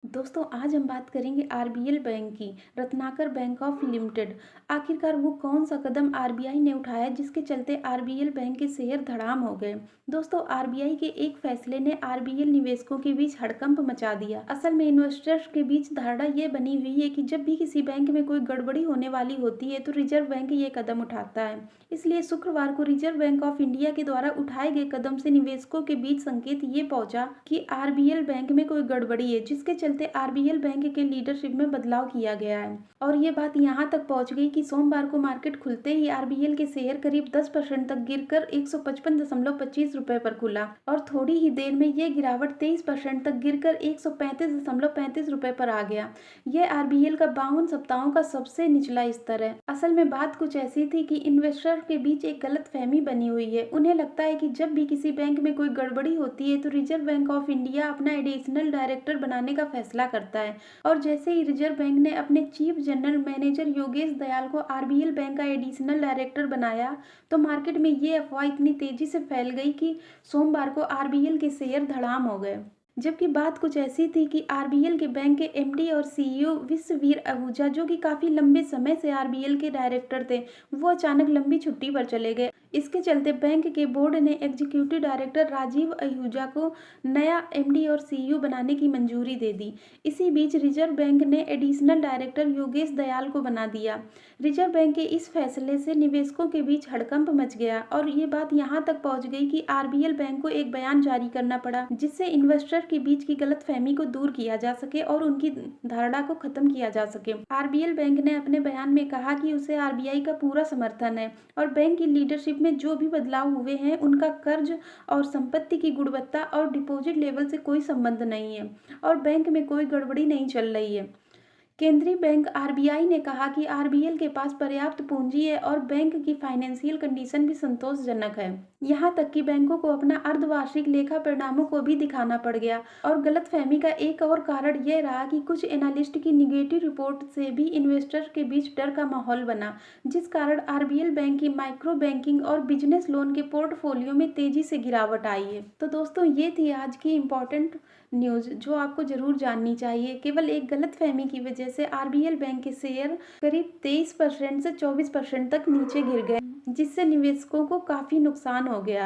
दोस्तों आज हम बात करेंगे आरबीएल बैंक की। Ratnakar bank of limited. आखिरकार वो कौन सा कदम आरबीआई ने उठाया जिसके चलते आरबीएल बैंक के शेयर धड़ाम हो गए। दोस्तों आरबीआई के एक फैसले ने आरबीएल निवेशकों के बीच हड़कंप मचा दिया। असल में इन्वेस्टर्स के बीच धारणा ये बनी हुई है कि जब भी किसी बैंक में कोई गड़बड़ी होने वाली होती है तो रिजर्व बैंक ये कदम उठाता है। इसलिए शुक्रवार को रिजर्व बैंक ऑफ इंडिया के द्वारा उठाए गए कदम से निवेशकों के बीच संकेत ये पहुंचा कि आरबीएल बैंक में कोई गड़बड़ी है, जिसके चलते आरबीएल बैंक के लीडरशिप में बदलाव किया गया है। और ये बात यहां तक पहुंच गई कि सोमवार को मार्केट खुलते ही आरबीएल के शेयर करीब 10% तक गिरकर 155.25 रुपए पर खुला और थोड़ी ही देर में ये गिरावट 23% तक गिरकर 135.35 रुपए पर आ गया। यह आरबीएल का 52 सप्ताहों का सबसे निचला स्तर है। असल में बात कुछ ऐसी थी कि इन्वेस्टर के बीच एक गलतफहमी बनी हुई है। उन्हें लगता है कि जब भी किसी बैंक में कोई गड़बड़ी होती है तो रिजर्व बैंक ऑफ इंडिया अपना एडिशनल डायरेक्टर बनाने का फैसला करता है। और जैसे ही रिजर्व बैंक ने अपने chief general manager Yogesh Dayal को आरबीएल बैंक का एडिशनल डायरेक्टर बनाया तो मार्केट में ये अफवाह इतनी तेजी से फैल गई कि सोमवार को आरबीएल के शेयर धड़ाम हो गए। जबकि बात कुछ ऐसी थी कि आरबीएल के बैंक के एमडी और सीईओ विश्ववीर आहूजा, जो कि काफी लंबे समय से आरबीएल के डायरेक्टर थे, वो अचानक लंबी छुट्टी पर चले गए। इसके चलते बैंक के बोर्ड ने एग्जीक्यूटिव डायरेक्टर राजीव आहूजा को नया एमडी और सीईओ बनाने की मंजूरी दे दी। इसी बीच रिजर्व बैंक ने एडिशनल डायरेक्टर योगेश दयाल को बना दिया। रिजर्व बैंक के इस फैसले से निवेशकों के बीच हड़कंप मच गया और ये बात यहाँ तक पहुंच गई कि आरबीएल बैंक को एक बयान जारी करना पड़ा, जिससे इन्वेस्टर के बीच की गलतफहमी को दूर किया जा सके और उनकी धारणा को खत्म किया जा सके। आरबीएल बैंक ने अपने बयान में कहा कि उसे आरबीआई का पूरा समर्थन है और बैंक की लीडरशिप में जो भी बदलाव हुए हैं उनका कर्ज और संपत्ति की गुणवत्ता और डिपॉजिट लेवल से कोई संबंध नहीं है और बैंक में कोई गड़बड़ी नहीं चल रही है। केंद्रीय बैंक आरबीआई ने कहा कि आरबीएल के पास पर्याप्त पूंजी है और बैंक की फाइनेंशियल कंडीशन भी संतोषजनक है। यहाँ तक कि बैंकों को अपना अर्धवार्षिक लेखा परिणामों को भी दिखाना पड़ गया। और गलतफहमी का एक और कारण यह रहा कि कुछ एनालिस्ट की निगेटिव रिपोर्ट से भी इन्वेस्टर के बीच डर का माहौल बना, जिस कारण आरबीएल बैंक की माइक्रो बैंकिंग और बिजनेस लोन के पोर्टफोलियो में तेजी से गिरावट आई है। तो दोस्तों ये थी आज की इम्पोर्टेंट न्यूज़ जो आपको जरूर जाननी चाहिए। केवल एक गलतफहमी की वजह से आरबीएल बैंक के शेयर करीब 23% से 24% तक नीचे गिर गए, जिससे निवेशकों को काफी नुकसान हो गया।